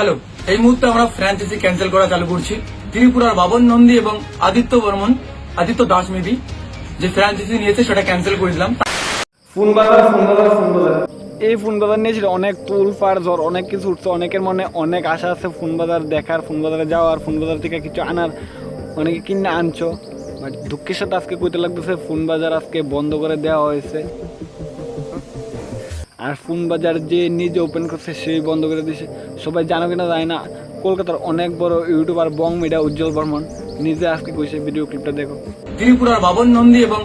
Hello, এই মুহূর্তে আমরা ফ্র্যাঞ্চাইজি ক্যান্সেল করা চালু করছি। ত্রিপুরার বাবন নন্দী এবং আদিত্য দাস মেবি যে ফ্র্যাঞ্চাইজি নিয়েছে সেটা ক্যান্সেল করে দিলাম। ফোন বাজার এই ফোন বাজার নিয়েছিল অনেক তুল পার ঝড়, অনেক কিছু উঠছে। অনেকের মনে অনেক আশা আছে ফোন বাজার দেখার, ফোন বাজারে যাওয়ার, ফোন বাজার থেকে কিছু আনার, অনেকে কিনে আনছো। বাট দুঃখের সাথে আজকে কইতে লাগতেছে ফোন বাজার আজকে বন্ধ করে দেওয়া হয়েছে। আর ফোন বাজার যে নিজে ওপেন করছে সেই বন্ধ করে দিয়েছে। সবাই জানো কিনা যায় না, কলকাতার অনেক বড় ইউটিউবার বং মিডিয়া উজ্জ্বল বর্মন নিজে আজকে কইছে, ভিডিও ক্লিপটা দেখো। ত্রিপুরার বাবন নন্দী এবং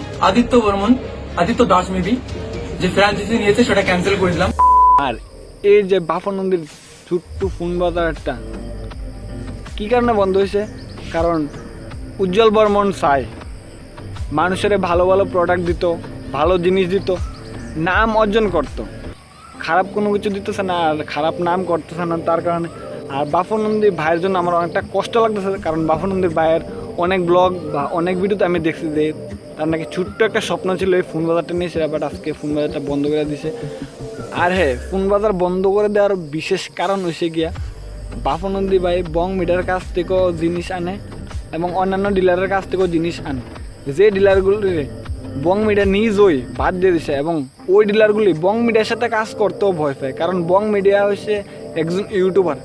আদিত্য দাস মেবি যে ফ্র্যাঞ্চাইজি নিয়েছে সেটা ক্যান্সেল করে দিলাম। আর এই যে বাফনন্দির ছোট্ট ফোন বাজারটা কি কারণে বন্ধ হয়েছে? কারণ উজ্জ্বল বর্মন চায় মানুষের ভালো ভালো প্রোডাক্ট দিত, ভালো জিনিস দিত, নাম অর্জন করত, খারাপ কোনো কিছু দিতেছে না আর খারাপ নাম করতেছে না তার কারণে। আর বাফনন্দী ভাইয়ের জন্য আমার অনেকটা কষ্ট লাগতেছে, কারণ বাফনন্দীর ভাইয়ের অনেক ব্লগ বা অনেক ভিডিওতে আমি দেখছি যে তার নাকি ছোট্ট একটা স্বপ্ন ছিল এই ফোন বাজারটা নিয়ে, সেটা বাট আজকে ফোন বাজারটা বন্ধ করে দিছে। আর হ্যাঁ, ফোন বাজার বন্ধ করে দেওয়ার বিশেষ কারণ হয়েছে গিয়া বাফনন্দী ভাই বং মিডিয়ার কাছ থেকেও জিনিস আনে এবং অন্যান্য ডিলারের কাছ থেকেও জিনিস আনে। যে ডিলারগুলি বং মিডিয়া নিজই বাদ দিয়ে দিছে এবং ওই ডিলারগুলি বং মিডিয়ার সাথে কাজ করতেও ভয় পায়, কারণ বং মিডিয়া হচ্ছে একজন ইউটিউবার।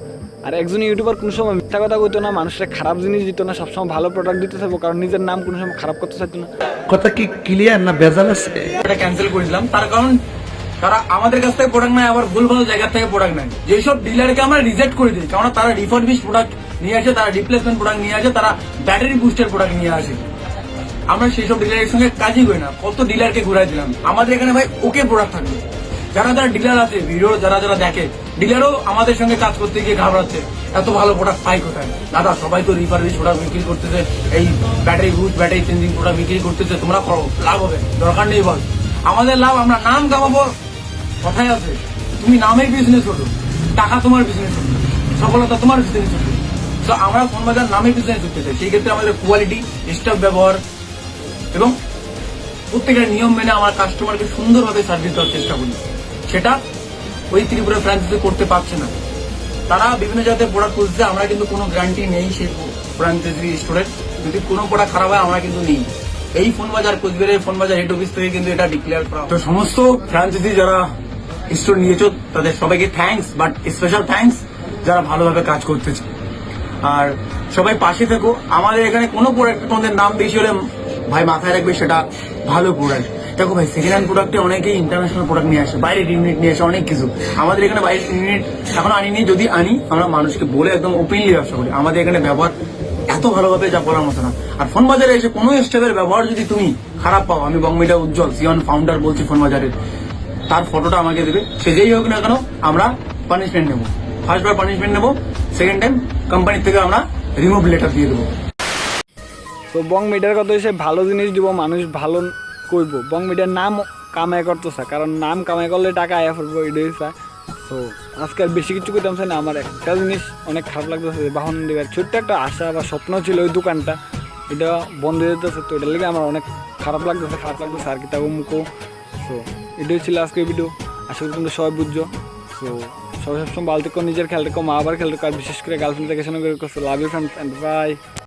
আর একজন ইউটিউবার কোনো সময় মিথ্যা কথা কইতো না, মানুষের খারাপ জিনিস দিত না, সবসময় ভালো প্রোডাক্ট দিতে থাকবো, কারণ নিজের নাম কোনো সময় খারাপ করতে চাইতো না। কথা কি ক্লিয়ার না ভেজাল আছে? এটা ক্যান্সেল করে দিলাম তার কারণ তারা আমাদের কাছ থেকে প্রোডাক্ট নেয়, আবার ভুলভাল জায়গা থেকে প্রোডাক্ট নেয়। যেসব ডিলারকে আমরা রিজেক্ট করে দিই, কারণ তারা রিফারবিশ প্রোডাক্ট নিয়ে আসে, তারা রিপ্লেসমেন্ট প্রোডাক্ট নিয়ে আসে, তারা ব্যাটারি বুস্টের প্রোডাক্ট নিয়ে আসে। আমরা সেই সব ডিলারের সঙ্গে কাজই করি না। কত ডিলারকে ঘুরাই দিলাম। আমাদের এখানে ভাই ওকে প্রোডাক্ট থাকবে। যারা ডিলার আছে, ভিডিও যারা দেখে, ডিলারও আমাদের সঙ্গে কাজ করতে গিয়ে ঘাবড়াচ্ছে, এত ভালো প্রোডাক্ট পাই কোথায়? দাদা সবাই তো রিফারবিশ প্রোডাক্ট বিক্রি করতেছে, এই battery boost battery changing product বিক্রি করতেছে, তোমরা করো, লাভ হবে, দরকার নেই বল। আমাদের লাভ, আমরা নাম কামাবো, কথাই আছে। তুমি নামের বিজনেস করো, টাকা তোমার বিজনেস করো, সফলতা তোমার বিজনেস করো। তো আমরা ফোন বাজার নামে বিজনেস করতে চাই। সেই ক্ষেত্রে আমাদের কোয়ালিটি, স্টাফ ব্যবহার এবং প্রত্যেকের নিয়ম মেনে আমার কাস্টমারকে সুন্দরভাবে সার্ভিস দেওয়ার চেষ্টা করি। সেটা ওই ত্রিপুরা ফ্র্যাঞ্চাইজি করতে পারছে না। তারা বিভিন্ন জায়গায় প্রোডাক্ট খুঁজছে, আমরা কিন্তু কোনো গ্যারান্টি নেই সেই ফ্র্যাঞ্চাইজি স্টোরের। যদি কোনো প্রোডাক্ট খারাপ হয় আমরা কিন্তু নেই। এই ফোন বাজার কোচবিহারের ফোন বাজার হেড অফিস থেকে কিন্তু এটা ডিক্লেয়ার করা। তো সমস্ত ফ্র্যাঞ্চাইজি যারা স্টোর নিয়েছ তাদের সবাইকে থ্যাঙ্কস, বাট স্পেশাল থ্যাঙ্কস যারা ভালোভাবে কাজ করতেছে। আর সবাই পাশে থেকো। আমাদের এখানে কোনো প্রোডাক্ট তোমাদের নাম বেশি হলে ভাই মাথায় রাখবে সেটা ভালো প্রোডাক্ট। দেখো ভাই, সেকেন্ড হ্যান্ড প্রোডাক্টে অনেকেই ইন্টারন্যাশনাল প্রোডাক্ট নিয়ে আসে, বাইরের ইউনিট নিয়ে আসে, অনেক কিছু। আমাদের এখানে বাইরের ইউনিট এখন আনিনি, যদি আনি আমরা মানুষকে বলে একদম ওপেনলি ব্যবসা করি। আমাদের এখানে ব্যবহার এত ভালোভাবে যা বলার মতো না। আর ফোন বাজারে এসে কোনো স্টাফের ব্যবহার যদি তুমি খারাপ পাও, আমি বং মিডিয়া উজ্জ্বল সিওন ফাউন্ডার বলছি ফোন বাজারের, তার ফটোটা আমাকে দেবে। সে যেই হোক না কেন, আমরা পানিশমেন্ট নেবো। ফার্স্টবার পানিশমেন্ট নেবো, সেকেন্ড টাইম কোম্পানি থেকে আমরা রিমুভ লেটার দিয়ে দেবো। তো বং মিডিয়ার কথা হচ্ছে ভালো জিনিস দিব, মানুষ ভালো করব। বং মিডিয়ার নাম কামাই করতেছে, কারণ নাম কামাই করলে টাকা আয়া পড়বো, এটাই চায়। তো আজকে আর বেশি কিছু করতাম না। আমার একটা জিনিস অনেক খারাপ লাগতেছে, বাহনন্দী ভাইয়ের ছোট্ট একটা আশা বা স্বপ্ন ছিল ওই দোকানটা, এটা বন্ধ হয়ে যেতেছে। তো এটার লেগে আমার অনেক খারাপ লাগতেছে আর কি তাও মুখো। তো এটাই ছিল আজকে ভিডিও। আশা করি তোমরা সবাই বুঝছো। তো সবাই সবসময় ভালো থেকো, নিজের খেয়াল রেখো, মা আবার খেয়াল রেখো, আর বিশেষ করে গার্লফ্রেন্ড দেখে শোনা করে love you friends and by.